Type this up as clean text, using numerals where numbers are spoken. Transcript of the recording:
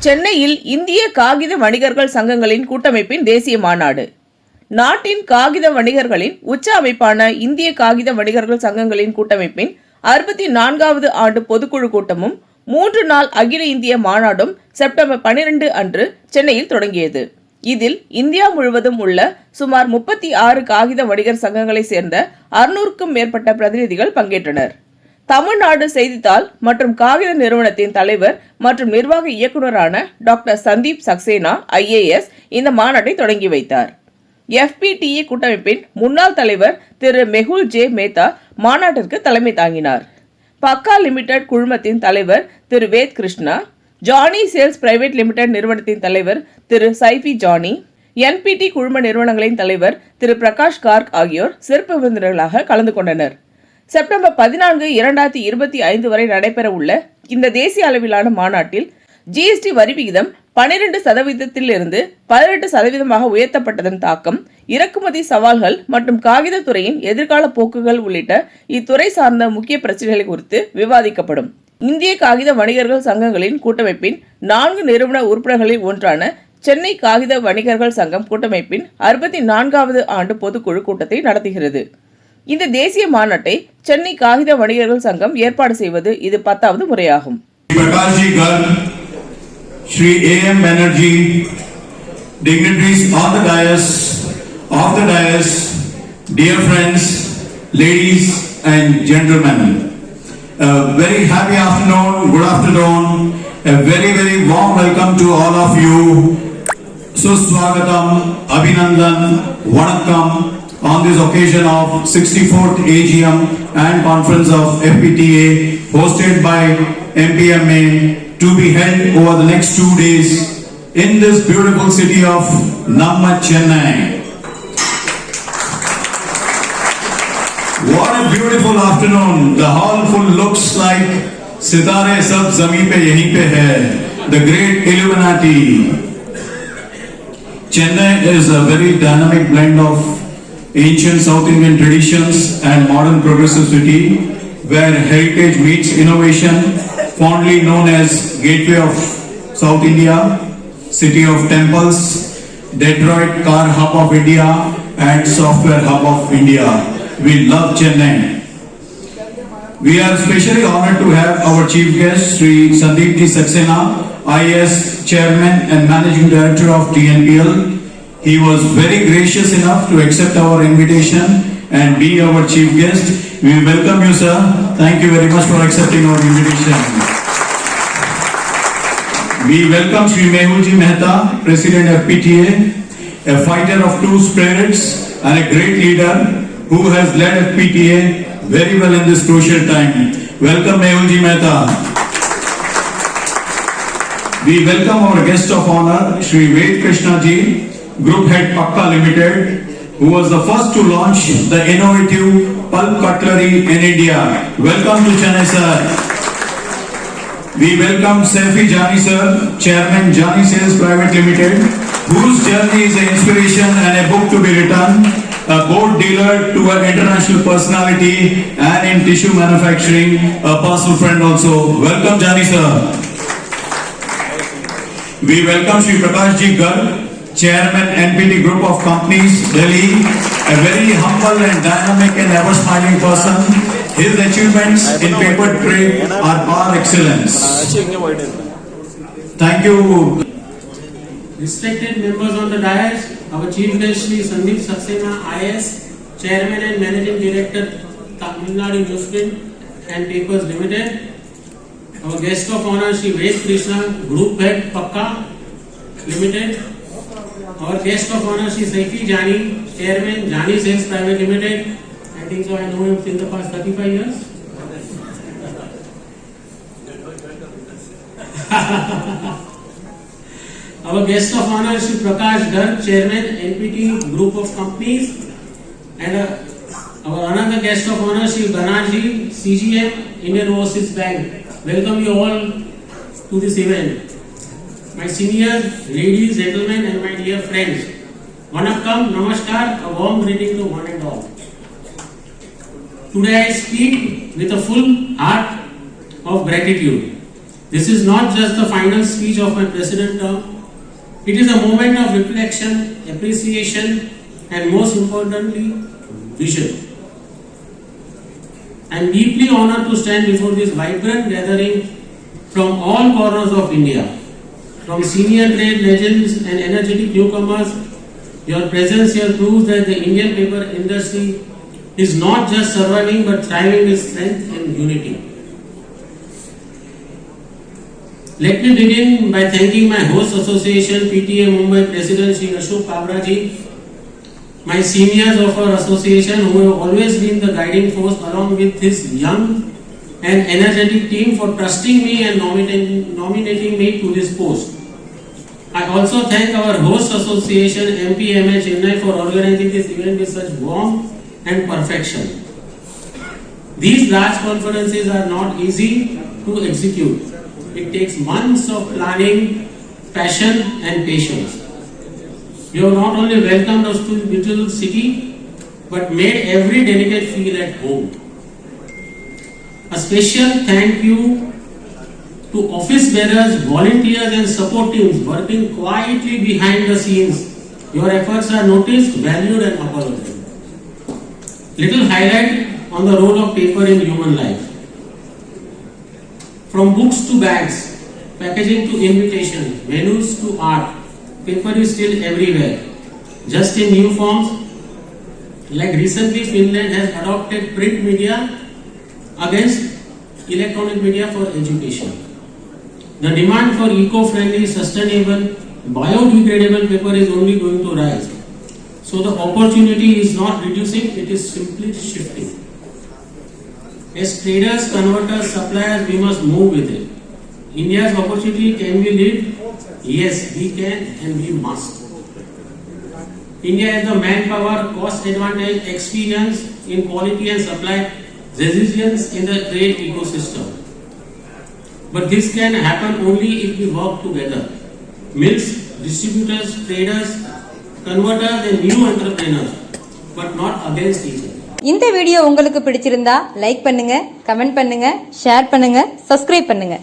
சென்னையில் இந்திய காகித வணிகர்கள் சங்கங்களின் கூட்டமைப்பின் தேசிய மாநாடு. நாட்டின் காகித வணிகர்களின் உச்ச அமைப்பான இந்திய காகித வணிகர்கள் சங்கங்களின் கூட்டமைப்பின் 64வது ஆண்டு பொதுக்குழு கூட்டமும் 3 நாள் அகில இந்திய மாநாடும் செப்டம்பர் 12 அன்று சென்னையில் தொடங்கியது. இதில் இந்தியா முழுவதும் உள்ள சுமார் 36 காகித வணிகர் சங்கங்களை சேர்ந்த 600க்கும் மேற்பட்ட பிரதிநிதிகள் பங்கேற்றனர். தமிழ்நாடு செய்தித்தாள் மற்றும் காகித நிறுவனத்தின் தலைவர் மற்றும் நிர்வாக இயக்குநரான டாக்டர் சந்தீப் சக்சேனா IAS இந்த மாநாட்டை தொடங்கி வைத்தார். FPTA கூட்டமைப்பின் முன்னாள் தலைவர் திரு மெகுல் ஜே மேத்தா மாநாட்டிற்கு தலைமை தாங்கினார். பக்கா லிமிடெட் குழுமத்தின் தலைவர் திரு Ved Krishna, Johnny sales private limited நிறுவனத்தின் தலைவர் திரு சைஃபி ஜானி, NPT குழும நிறுவனங்களின் தலைவர் திரு பிரகாஷ் கார்க் ஆகியோர் சிறப்பு விருந்தினர்களாக கலந்து கொண்டனர். செப்டம்பர் 14, 2025 வரை நடைபெற உள்ள இந்த தேசிய அளவிலான மாநாட்டில் GST வரி விகிதம் 12% 18% உயர்த்தப்பட்டதன் தாக்கம், இறக்குமதி சவால்கள் மற்றும் காகித துறையின் எதிர்கால போக்குகள் உள்ளிட்ட இத்துறை சார்ந்த முக்கிய பிரச்சனைகளை குறித்து விவாதிக்கப்படும். இந்திய காகித வணிகர்கள் சங்கங்களின் கூட்டமைப்பின் 4 நிறுவன உறுப்பினர்களில் ஒன்றான சென்னை காகித வணிகர்கள் சங்கம் கூட்டமைப்பின் 64வது ஆண்டு பொதுக்குழு கூட்டத்தை நடத்துகிறது. இந்த தேசிய மாநாட்டை சென்னை காகித வணிகர்கள் சங்கம் ஏற்பாடு செய்வது இது 10வது முறையாகும். பிரகாஷ்ஜி Garg, Shri AM Banerjee, dignitaries on the dais, off the dais, dear friends, ladies and gentlemen, a very happy afternoon, good afternoon, a very warm welcome to all of you. Suswagatam, Abhinandan, Vanakkam on this occasion of 64th AGM and conference of FPTA hosted by MPMA to be held over the next 2 days in this beautiful city of Namma Chennai. What a beautiful afternoon. The hall full looks like Sitare Sab Zameen Pe Yahi Pe Hai, the great Illuminati. Chennai is a very dynamic blend of ancient South Indian traditions and modern progressive city where heritage meets innovation, fondly known as Gateway of South India, City of Temples, Detroit Car Hub of India and Software Hub of India. We love Chennai. We are especially honored to have our chief guest Sri Sandeep T. Saxena, IAS Chairman and Managing Director of TNPL. He was very gracious enough to accept our invitation and be our chief guest. We welcome you, sir. Thank you very much for accepting our invitation. We welcome Shri Mehul Ji Mehta, President FPTA, a fighter of two spirits and a great leader who has led FPTA very well in this crucial time. Welcome Mehul Ji Mehta. We welcome our guest of honor, Shri Ved Krishna Ji, Group Head Pakka Limited, who was the first to launch the innovative pulp cutlery in India. Welcome to Chennai, sir. We welcome Saifi Jani, sir, Chairman Jani Sales Private Limited, whose journey is an inspiration and a book to be written, a board dealer to an international personality, and in tissue manufacturing, a personal friend also. Welcome, Jani, sir. We welcome Shri Prakashji Garg, Chairman NPT Group of Companies, Delhi, a very humble and dynamic and ever-smiling person. His achievements in paper trade are par excellence. Thank you. Respected members on the dais, our Chief Guest Shri Sandeep Saxena, IAS, Chairman and Managing Director, Tamil Nadu Newsprint and Papers Limited. Our guest of honor Shri Ved Krishna, Group Head Pakka Limited. Our guest of honor Shri Saifi Jani, Chairman Jani Sales Private Limited. I think so. I know him since the past 35 years. Our guest of honor Shri Prakash Garg, Chairman NPT Group of Companies, and our another guest of honor Shri Banerjee, CGM Indian Overseas Bank. Welcome you all to this event. My seniors, ladies, gentlemen, and my dear friends, Vanakkam, Namaskar, a warm greeting to one and all. Today I speak with a full heart of gratitude This is not just the final speech of my president term. It is a moment of reflection, appreciation, and most importantly, vision. I am deeply honored to stand before this vibrant gathering from all corners of India. From senior trade legends and energetic newcomers, your presence here proves that the Indian paper industry is not just surviving but thriving with strength and unity. Let me begin by thanking my host association, PTA Mumbai President Shri Ashok Kabra ji, my seniors of our association who have always been the guiding force along with this young and energetic team for trusting me and nominating me to this post. I also thank our host association MPMA Chennai for organizing this event with such warmth and perfection. These large conferences are not easy to execute. It takes months of planning, passion and patience. You have not only welcomed us to this beautiful city, but made every delegate feel at home. A special thank you to office bearers, volunteers and support teams working quietly behind the scenes. Your efforts are noticed, valued and applauded. Little highlight on the role of paper in human life. From books to bags, packaging to invitations, menus to art, paper is still everywhere, just in new forms. Like recently, Finland has adopted print media against electronic media for education. The demand for eco-friendly, sustainable, biodegradable paper is only going to rise. So the opportunity is not reducing, it is simply shifting. As traders, converters, suppliers, we must move with it. India's opportunity can be lived? Yes, we can and we must. India has the manpower, cost advantage, experience in quality and supply, resilience in the trade ecosystem. But this can happen only if we work together. Mills, distributors, traders, converters and new entrepreneurs, but not against each other. இந்த video உங்களுக்கு பிடிச்சிருந்தா like பண்ணுங்க, comment பண்ணுங்க, share பண்ணுங்க, subscribe பண்ணுங்க.